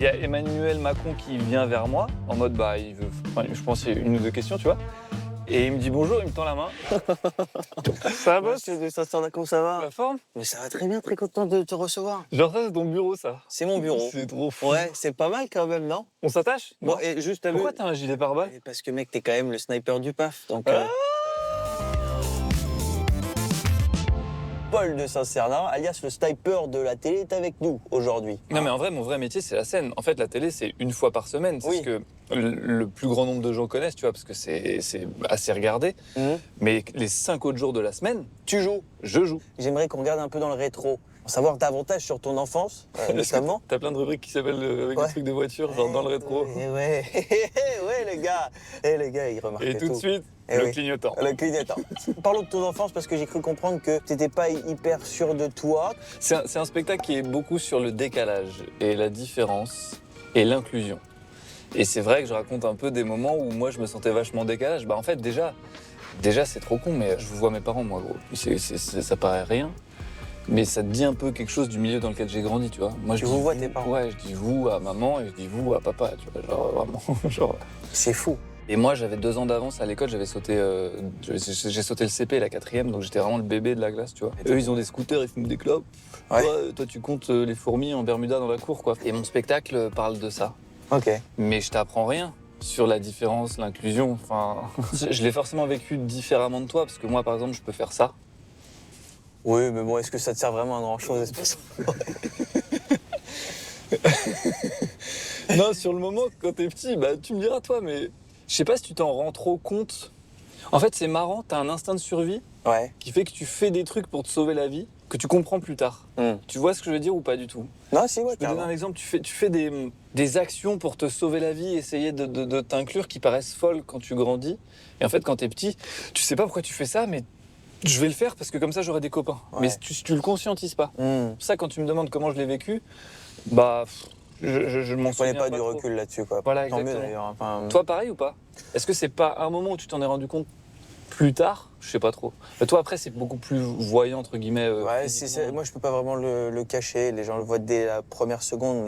Il y a Emmanuel Macron qui vient vers moi, en mode, il veut, je pense qu'il y a une ou deux questions, tu vois. Et il me dit bonjour, il me tend la main. Ça va, boss? Comment ça va? La forme? Mais ça va très bien, très content de te recevoir. Genre ça, c'est ton bureau, ça? C'est mon bureau. C'est trop fou. Ouais, c'est pas mal quand même, non? On s'attache? Bon, et juste t'as vu... Pourquoi t'as un gilet pare-balles? Parce que mec, t'es quand même le sniper du PAF, donc... Paul de Saint-Cernin, alias le sniper de la télé, est avec nous aujourd'hui. Non mais en vrai, mon vrai métier, c'est la scène. En fait, la télé, c'est une fois par semaine. C'est Oui. ce que le plus grand nombre de gens connaissent, tu vois, parce que c'est assez regardé. Mais les 5 autres jours de la semaine, Tu joues. je joue. J'aimerais qu'on regarde un peu dans le rétro, pour savoir davantage sur ton enfance, notamment. T'as plein de rubriques qui s'appellent avec Ouais. des trucs de voiture, genre dans le rétro. Ouais, ouais, les gars. Les gars, ils remarquaient Et tout de suite, Eh le oui. clignotant. Le clignotant. Parlons de ton enfance parce que j'ai cru comprendre que t'étais pas hyper sûr de toi. C'est un spectacle qui est beaucoup sur le décalage et la différence et l'inclusion. Et c'est vrai que je raconte un peu des moments où moi je me sentais vachement décalage. En fait déjà c'est trop con, mais je vois mes parents moi gros. Ça paraît rien, mais ça te dit un peu quelque chose du milieu dans lequel j'ai grandi, tu vois. Moi Tu vous vois tes parents. Ouais, je dis vous à maman et je dis vous à papa, tu vois, genre vraiment, genre. C'est fou. Et moi, j'avais 2 ans d'avance à l'école, j'ai sauté le CP, la 4e, donc j'étais vraiment le bébé de la classe, tu vois. Eux, ils ont des scooters, ils fument des clopes. Ouais. Toi, tu comptes les fourmis en Bermuda dans la cour, quoi. Et mon spectacle parle de ça. Ok. Mais je t'apprends rien sur la différence, l'inclusion. Enfin, je l'ai forcément vécu différemment de toi, parce que moi, par exemple, je peux faire ça. Oui, mais bon, est-ce que ça te sert vraiment à grand-chose, espèce? Non, sur le moment, quand t'es petit, tu me diras, toi, mais je sais pas si tu t'en rends trop compte. En fait, c'est marrant, t'as un instinct de survie Ouais. qui fait que tu fais des trucs pour te sauver la vie que tu comprends plus tard. Tu vois ce que je veux dire ou pas du tout? Non, si, ouais, Je vais te donner un carrément. exemple. Tu fais des actions pour te sauver la vie, essayer de t'inclure qui paraissent folles quand tu grandis. Et en fait, quand t'es petit, tu sais pas pourquoi tu fais ça, mais je vais le faire parce que comme ça, j'aurai des copains. Ouais. Mais tu le conscientises pas. Hmm. Ça, quand tu me demandes comment je l'ai vécu, je m'en Je prenais souviens pas du trop. recul là-dessus, quoi. Voilà, Tant mieux, exactement. d'ailleurs. Enfin, Toi, pareil ou pas? Est-ce que c'est pas un moment où tu t'en es rendu compte plus tard? Je sais pas trop. Toi, après, c'est beaucoup plus voyant, entre guillemets. ouais, physiquement. moi, je peux pas vraiment le cacher. Les gens le voient dès la première seconde.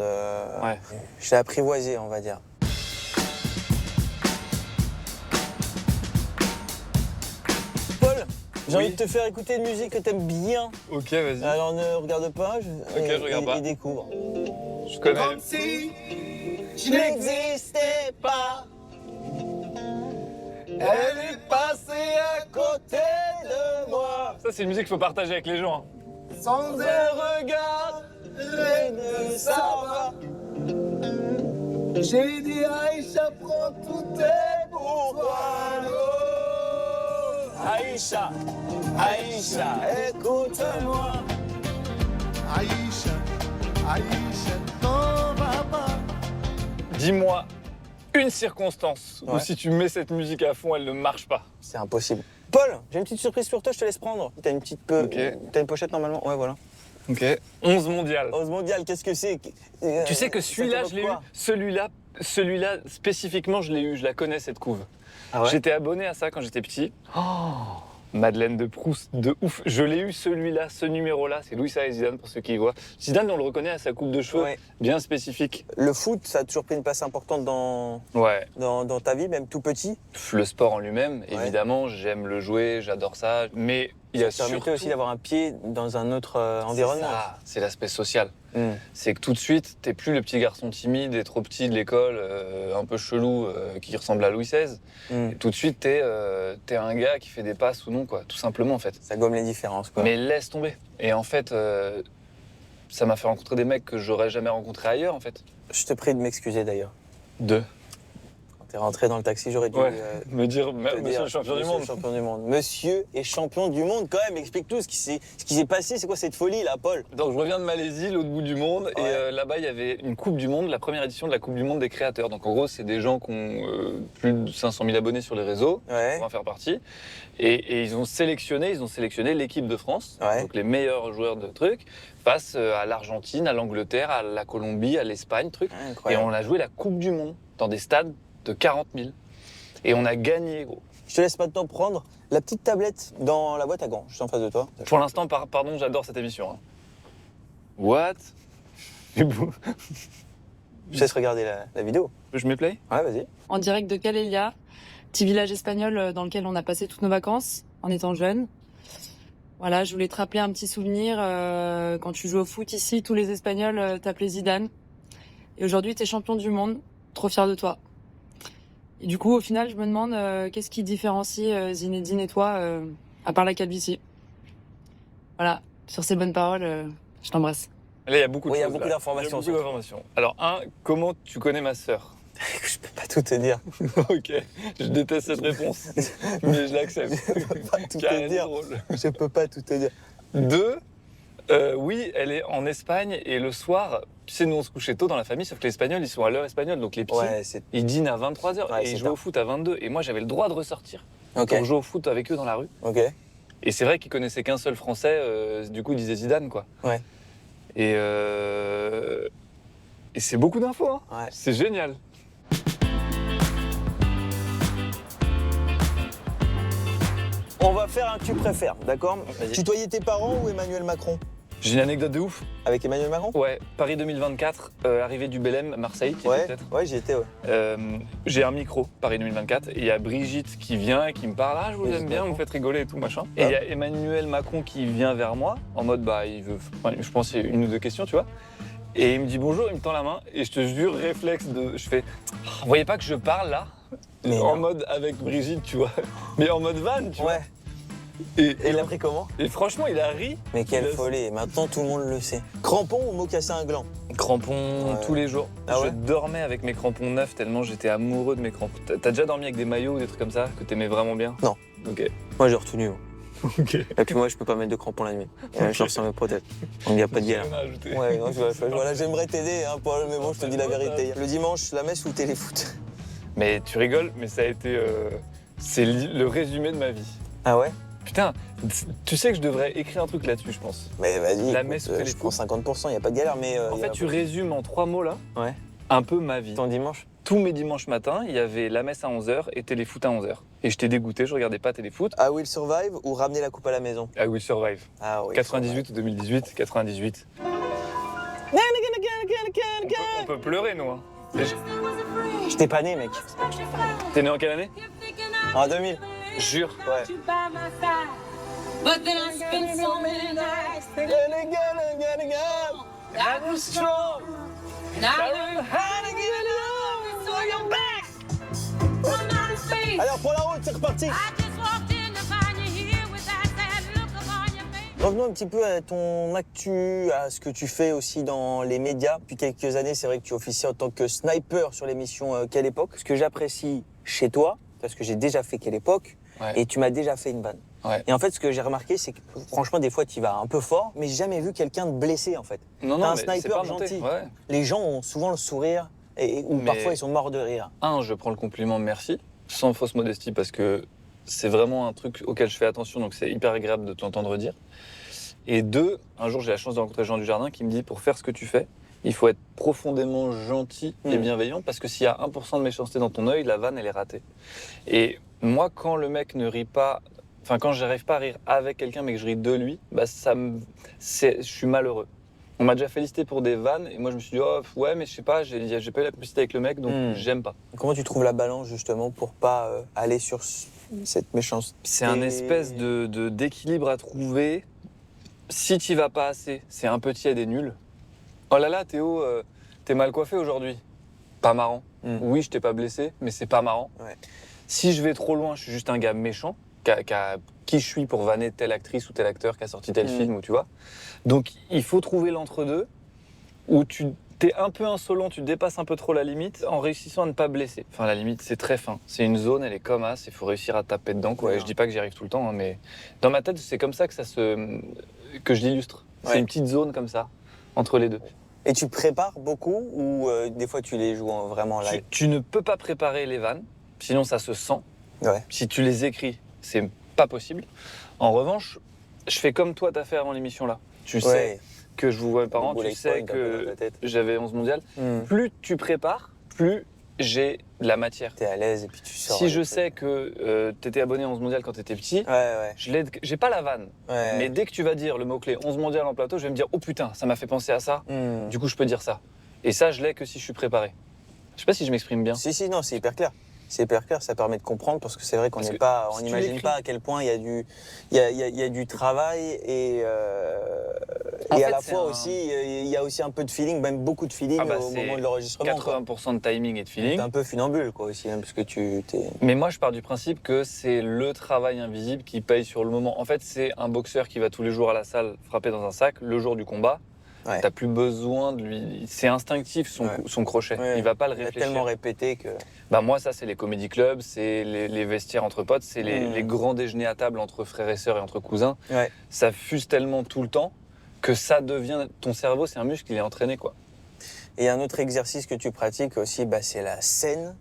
Ouais. Je l'ai apprivoisé, on va dire. Paul, j'ai Oui. envie de te faire écouter une musique que t'aimes bien. Ok, vas-y. Alors ne regarde pas, je regarde pas. et découvre. Je connais. Comme si je n'existais pas. Elle est passée à côté de moi. Ça, c'est une musique qu'il faut partager avec les gens. Hein. Sans un regard, rien ne savoir. J'ai dit Aïcha, prends tout est pour toi. Aïcha, Aïcha, écoute-moi. Aïcha, Aïcha, t'en vas pas. Dis-moi une circonstance où Ouais. si tu mets cette musique à fond, elle ne marche pas. C'est impossible. Paul, j'ai une petite surprise pour toi, je te laisse prendre. T'as une petite Ok. T'as une pochette normalement? Ouais, voilà. Ok. 11 mondial. Rose mondiale, qu'est-ce que c'est? Tu sais que ça celui-là, t'évoque je l'ai eu. quoi? Celui-là, spécifiquement, je l'ai eu. Je la connais, cette couve. Ah ouais? J'étais abonné à ça quand j'étais petit. Madeleine de Proust, de ouf. Je l'ai eu, celui-là, ce numéro-là. C'est Louis et Zidane, pour ceux qui y voient. Zidane, on le reconnaît à sa coupe de cheveux, Ouais. bien spécifique. Le foot, ça a toujours pris une place importante Ouais. dans ta vie, même tout petit. Le sport en lui-même, Ouais. évidemment, j'aime le jouer, j'adore ça. Mais il y a Ça permettait surtout... aussi d'avoir un pied dans un autre environnement. C'est l'aspect social. Hmm. C'est que tout de suite, t'es plus le petit garçon timide et trop petit de l'école, un peu chelou, qui ressemble à Louis XVI. Hmm. Et tout de suite, t'es un gars qui fait des passes ou non, quoi. Tout simplement, en fait. Ça gomme les différences, quoi. Mais laisse tomber. Et en fait, ça m'a fait rencontrer des mecs que j'aurais jamais rencontrés ailleurs, en fait. Je te prie de m'excuser d'ailleurs. Deux. Quand t'es rentré dans le taxi, j'aurais dû Me dire, te monsieur dire, le champion du Monsieur monde. le champion du monde. Monsieur est champion du monde, quand même. Explique-nous ce qui s'est passé. C'est quoi cette folie, là, Paul? Donc je reviens de Malaisie, l'autre bout du monde, Ouais. et là-bas il y avait une Coupe du Monde, la première édition de la Coupe du Monde des créateurs. Donc en gros c'est des gens qui ont plus de 500 000 abonnés sur les réseaux, Ouais. pour en faire partie, et ils ont sélectionné l'équipe de France, Ouais. donc les meilleurs joueurs de trucs, passent à l'Argentine, à l'Angleterre, à la Colombie, à l'Espagne, truc, et Incroyable. on a joué la Coupe du Monde dans des stades de 40 000. Et on a gagné, gros. Je te laisse maintenant prendre la petite tablette dans la boîte à gants, juste en face de toi. Pour l'instant, pardon, j'adore cette émission. Hein. What? Je te laisse regarder la vidéo. Je mets play? Ouais, vas-y. En direct de Calella, petit village espagnol dans lequel on a passé toutes nos vacances en étant jeunes. Voilà, je voulais te rappeler un petit souvenir. Quand tu joues au foot ici, tous les Espagnols t'appelaient Zidane. Et aujourd'hui, t'es champion du monde. Trop fier de toi. Et du coup, au final, je me demande qu'est-ce qui différencie Zinedine et toi, à part la calvitie. Voilà, sur ces bonnes paroles, je t'embrasse. Là, il y a beaucoup de Oui, il y a choses, beaucoup là. d'informations, Il y a beaucoup d'informations. Alors, comment tu connais ma sœur? Je peux pas tout te dire. Ok, je déteste cette réponse, mais je l'accepte. Je peux pas tout Car te elle est dire. drôle. Je peux pas tout te dire. 2, oui, elle est en Espagne et le soir, tu sais, nous on se couchait tôt dans la famille, sauf que les Espagnols, ils sont à l'heure espagnole, donc les petits, Ouais, c'est. ils dînent à 23h Ouais, et c'est ils jouent tard. au foot à 22. Et moi, j'avais le droit de ressortir Ok. pour jouer au foot avec eux dans la rue. Ok. Et c'est vrai qu'ils connaissaient qu'un seul Français, du coup, ils disaient Zidane, quoi. Ouais. Et c'est beaucoup d'infos, hein. Ouais. C'est génial. On va faire un tu préfères, d'accord? Vas-y. Tutoyer tes parents ou Emmanuel Macron? J'ai une anecdote de ouf. Avec Emmanuel Macron? Ouais, Paris 2024, arrivée du Belém, Marseille, qui Ouais, peut-être. ouais, j'y étais, ouais. J'ai un micro, Paris 2024, et il y a Brigitte qui vient et qui me parle, ah je vous Brigitte aime bien, vous Macron. me faites rigoler et tout machin. Et il y a Emmanuel Macron qui vient vers moi, en mode bah il veut, enfin, je pense qu'il y a une ou deux questions, tu vois. Et il me dit bonjour, il me tend la main, et je te jure, réflexe je fais, vous voyez pas que je parle là? Mais En non. mode avec Brigitte, tu vois. Mais en mode van, tu vois. Ouais. Et, Et il a pris comment? et franchement, il a ri. Mais quelle Il a- folie, maintenant tout le monde le sait. Crampon ou mocassin à gland? Crampons Ouais. tous les jours. Ah ouais Je dormais avec mes crampons neufs tellement j'étais amoureux de mes crampons. T'as déjà dormi avec des maillots ou des trucs comme ça que t'aimais vraiment bien? Non. Ok. Moi j'ai retenu. Moi. Ok. Et puis moi je peux pas mettre de crampons la nuit. Je ressens mes prothèses. Donc il n'y a pas de galère. Rien à ajouter. Ouais, non, voilà, j'aimerais t'aider, hein, Paul, mais bon, je te dis la vérité. Le dimanche, la messe ou téléfoot? Mais tu rigoles, mais ça a été. C'est le résumé de ma vie. Ah ouais? Putain, tu sais que je devrais écrire un truc là-dessus, je pense. Mais vas-y, La écoute, messe ou je téléfoot? prends 50%, il n'y a pas de galère, mais. En y fait, a tu pas- résumes en 3 mots là Ouais. un peu ma vie. Ton dimanche? Tous mes dimanches matins, il y avait la messe à 11h et téléfoot à 11h. Et j'étais dégoûté, je regardais pas téléfoot. I Will Survive ou ramener la coupe à la maison? I Will Survive. Ah oui. 98 ou 2018? 98. On peut pleurer, nous. Hein. Je t'ai pas né, mec. T'es né en quelle année? En 2000. Jure. Ouais. But then I spent so many nights thinking I was strong. And I learned how to get along. So you're back. From outer space. Alors pour la route, c'est reparti. I just walked in to find you here with that sad look upon your face. Revenons un petit peu à ton actu, à ce que tu fais aussi dans les médias. Depuis quelques années, c'est vrai que tu officies en tant que sniper sur l'émission Quelle époque. Ce que j'apprécie chez toi, parce que j'ai déjà fait Quelle époque, Ouais. et tu m'as déjà fait une vanne. Ouais. Et en fait, ce que j'ai remarqué, c'est que franchement, des fois, tu vas un peu fort, mais j'ai jamais vu quelqu'un de blessé, en fait. Non, T'as un mais c'est sniper pas monté. gentil. Ouais. Les gens ont souvent le sourire, ou Mais- parfois ils sont morts de rire. Je prends le compliment, merci, sans fausse modestie, parce que c'est vraiment un truc auquel je fais attention, donc c'est hyper agréable de te l'entendre dire. Et 2, un jour, j'ai la chance de rencontrer Jean Dujardin qui me dit, pour faire ce que tu fais, il faut être profondément gentil et bienveillant, parce que s'il y a 1% de méchanceté dans ton œil, la vanne, elle est ratée. Et moi, quand le mec ne rit pas, enfin, quand j'arrive pas à rire avec quelqu'un, mais que je ris de lui, bah, je suis malheureux. On m'a déjà félicité pour des vannes, et moi, je me suis dit, oh, ouais, mais je sais pas, j'ai pas eu la publicité avec le mec, donc j'aime pas. Comment tu trouves la balance, justement, pour pas aller sur cette méchanceté? C'est un espèce d'équilibre à trouver. Si t'y vas pas assez, c'est un peu tiède et nul. Oh là là, Théo, t'es mal coiffé aujourd'hui. Pas marrant. Oui, je t'ai pas blessé, mais c'est pas marrant. Ouais. Si je vais trop loin, je suis juste un gars méchant, qui je suis pour vanner telle actrice ou tel acteur qui a sorti tel film, ou tu vois. Donc il faut trouver l'entre-deux, où tu t'es un peu insolent, tu dépasses un peu trop la limite, en réussissant à ne pas blesser. Enfin, la limite, c'est très fin. C'est une zone, elle est comme as, il faut réussir à taper dedans, quoi. Ouais. Et je dis pas que j'y arrive tout le temps, hein, mais dans ma tête, c'est comme ça que que je l'illustre. C'est Ouais. une petite zone comme ça, entre les deux. Et tu prépares beaucoup, ou des fois tu les joues vraiment en live? Tu ne peux pas préparer les vannes, sinon ça se sent. Ouais. Si tu les écris, c'est pas possible. En revanche, je fais comme toi t'as fait avant l'émission là. Tu sais Ouais. que je vous vois mes parents, Le bullet tu sais point un peu dans que ta tête. j'avais 11 mondial. Hmm. Plus tu prépares, plus j'ai de la matière. T'es à l'aise et puis tu sors. Si je les sais trucs. que t'étais abonné à 11 mondial quand t'étais petit, Ouais. j'ai pas la vanne. Ouais. Mais dès que tu vas dire le mot-clé 11 mondial en plateau, je vais me dire oh putain, ça m'a fait penser à ça. Hmm. Du coup, je peux dire ça. Et ça, je l'ai que si je suis préparé. Je sais pas si je m'exprime bien. Si, non, c'est hyper clair. C'est hyper clair, ça permet de comprendre parce que c'est vrai qu'on Parce n'est que pas, on si tu n'imagine l'écris- pas à quel point il y a du travail et En à fait, la c'est fois un- aussi, il y a aussi un peu de feeling, même beaucoup de feeling Ah bah, au c'est moment de l'enregistrement. 80% de timing et de T'es feeling. un peu funambule quoi aussi, hein, parce que t'es. Mais moi, je pars du principe que c'est le travail invisible qui paye sur le moment. En fait, c'est un boxeur qui va tous les jours à la salle frapper dans un sac le jour du combat. Ouais. T'as plus besoin de lui. C'est instinctif son, Ouais. son crochet. Ouais. Il va pas le Il a réfléchir. tellement répété que. Bah moi, ça, c'est les comédie clubs, c'est les vestiaires entre potes, c'est les grands déjeuners à table entre frères et sœurs et entre cousins. Ouais. Ça fuse tellement tout le temps que ça devient. Ton cerveau, c'est un muscle, il est entraîné, quoi. Et un autre exercice que tu pratiques aussi, bah, c'est la scène,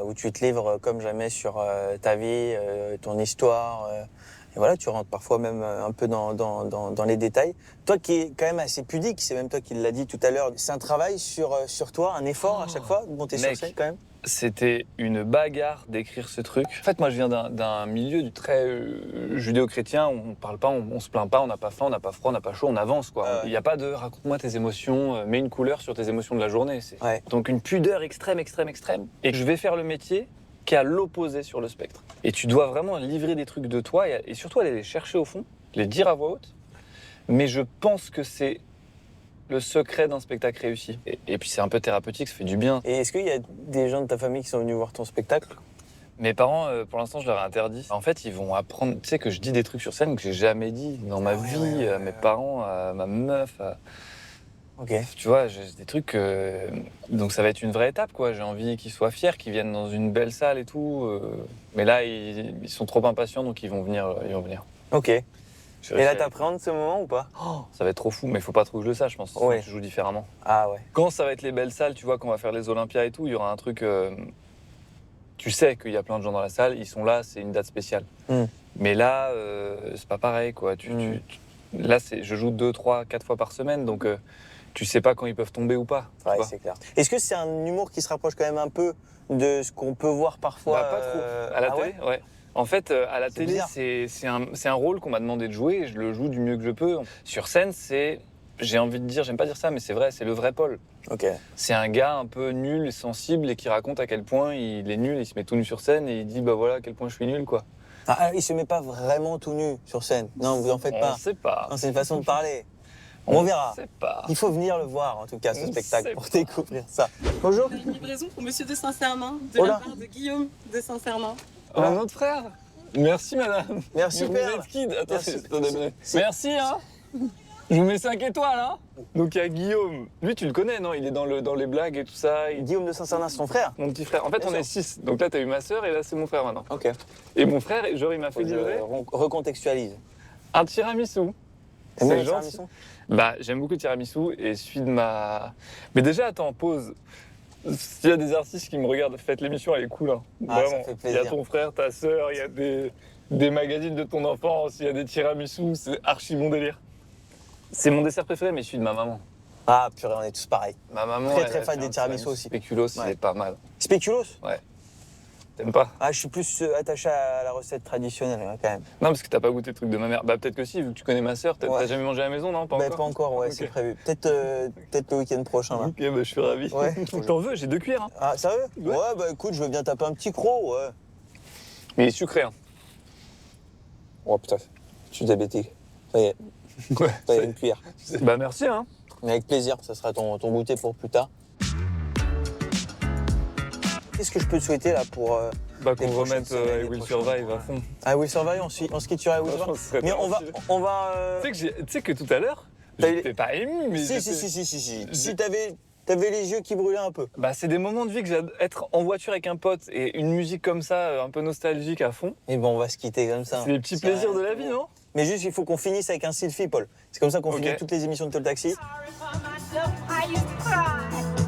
où tu te livres comme jamais sur ta vie, ton histoire. Et voilà, tu rentres parfois même un peu dans les détails. Toi qui es quand même assez pudique, c'est même toi qui l'as dit tout à l'heure, c'est un travail sur toi, un effort à chaque fois de monter sur mec. scène quand même. C'était une bagarre d'écrire ce truc. En fait, moi, je viens d'un milieu du très judéo-chrétien où on parle pas, on se plaint pas, on n'a pas faim, on n'a pas froid, on n'a pas chaud, on avance, quoi. Ah ouais. Il n'y a pas de raconte-moi tes émotions, mets une couleur sur tes émotions de la journée. Ouais. Donc une pudeur extrême. Et je vais faire le métier qui est à l'opposé sur le spectre. Et tu dois vraiment livrer des trucs de toi et surtout aller les chercher au fond, les dire à voix haute. Mais je pense que c'est le secret d'un spectacle réussi. Et puis c'est un peu thérapeutique, ça fait du bien. Et est-ce qu'il y a des gens de ta famille qui sont venus voir ton spectacle? Mes parents, pour l'instant, je leur ai interdit. En fait, ils vont apprendre, tu sais, que je dis des trucs sur scène que j'ai jamais dit dans ma vie, ouais, à mes parents, à ma meuf. Ok. Tu vois, j'ai des trucs. Donc ça va être une vraie étape, quoi. J'ai envie qu'ils soient fiers, qu'ils viennent dans une belle salle et tout. Mais là, ils sont trop impatients, donc ils vont venir. Ok. Et J'ai là, réussi à- t'appréhendes ce moment ou pas? Ça va être trop fou, mais il faut pas trop que je le sache, je pense. Sinon, Ouais. je joue différemment. Ah ouais. Quand ça va être les belles salles, tu vois, qu'on va faire les Olympias et tout, il y aura un truc. Tu sais qu'il y a plein de gens dans la salle, ils sont là, c'est une date spéciale. Mm. Mais là, c'est pas pareil, quoi. Là, je joue 2, 3, 4 fois par semaine, donc tu sais pas quand ils peuvent tomber ou pas. tu Ouais, vois. c'est clair. Est-ce que c'est un humour qui se rapproche quand même un peu de ce qu'on peut voir parfois Bah, pas trop. À la télé, ouais. En fait, à la télé, bizarre. c'est un rôle qu'on m'a demandé de jouer et je le joue du mieux que je peux. Sur scène, j'ai envie de dire, j'aime pas dire ça, mais c'est vrai, c'est le vrai Paul. Ok. C'est un gars un peu nul et sensible et qui raconte à quel point il est nul, il se met tout nu sur scène et il dit bah voilà à quel point je suis nul, quoi. Ah, il se met pas vraiment tout nu sur scène. Non, vous en faites On pas. sait pas. Non, c'est une façon de parler. On verra. sait pas. Il faut venir le voir, en tout cas, ce On spectacle, sait pour pas. découvrir ça. Bonjour. Une livraison pour Monsieur de Saint-Sernin, de Oh la là. part de Guillaume de Saint-Sernin. Un autre frère. Merci madame. Merci, Vous Père. êtes kid. Attends, Merci. attendez. C'est- Merci hein. Je vous mets 5 étoiles hein. Donc il y a Guillaume. Lui tu le connais non? Il est dans les blagues et tout ça. Guillaume de Saint-Sernin, c'est ton frère? Mon petit frère. En fait Bien on sûr. est 6. Donc là t'as eu ma sœur et là c'est mon frère maintenant. Ok. Et mon frère, genre il m'a Faut fait que je livrer recontextualise. un tiramisu. T'aimes bien C'est les gentil. tiramisu? Bah, j'aime beaucoup le tiramisu et celui de ma. Mais déjà, attends, pause. S'il y a des artistes qui me regardent, faites l'émission, elle est cool. Hein. Ah, ça Vraiment. fait Il y plaisir. a ton frère, ta sœur, il y a des magazines de ton enfance, il y a des tiramisu, c'est archi bon délire. C'est mon dessert préféré, mais celui de ma maman. Ah, purée, on est tous pareils. Ma maman. Très, elle très a fan fait des un tiramisu aussi. Spéculoos, Ouais. c'est pas mal. Spéculoos? T'aimes pas? Ah, je suis plus attaché à la recette traditionnelle, hein, quand même. Non, parce que t'as pas goûté le truc de ma mère. Bah, peut-être que si, vu que tu connais ma sœur, t'as Ouais. jamais mangé à la maison, non? Pas Bah, encore. pas encore, ouais, Ok. c'est prévu. Peut-être le week-end prochain, là. Ok, bah, je suis ravi. Ouais. T'en veux, j'ai 2 cuillères. Hein. Ah, sérieux? Ouais. Ouais, bah écoute, je veux bien taper un petit croc, ouais. Mais il est sucré. Hein. Oh putain, je suis diabétique. Ça y est, Ouais. ça y est, une cuillère. Bah, merci, hein. Mais avec plaisir, ça sera ton goûter pour plus tard. Qu'est-ce que je peux te souhaiter là pour Bah, Les qu'on prochaines remette semaines, I les Will prochaines Survive mois. à fond. I Will Survive, on se quitte sur I Will Franchement, Survive. ce serait Mais trop on va. Tu sais que tout à l'heure, T'as eu- j'étais pas ému, mais Si, j'étais- Si t'avais les yeux qui brûlaient un peu. Bah, c'est des moments de vie que j'aime être en voiture avec un pote et une musique comme ça, un peu nostalgique à fond. Et bon, on va se quitter comme ça. C'est les petits plaisirs de la vie, non? Mais juste, il faut qu'on finisse avec un selfie, Paul. C'est comme ça qu'on Ok. finit toutes les émissions de Talk Taxi. Sorry for myself, I used to cry.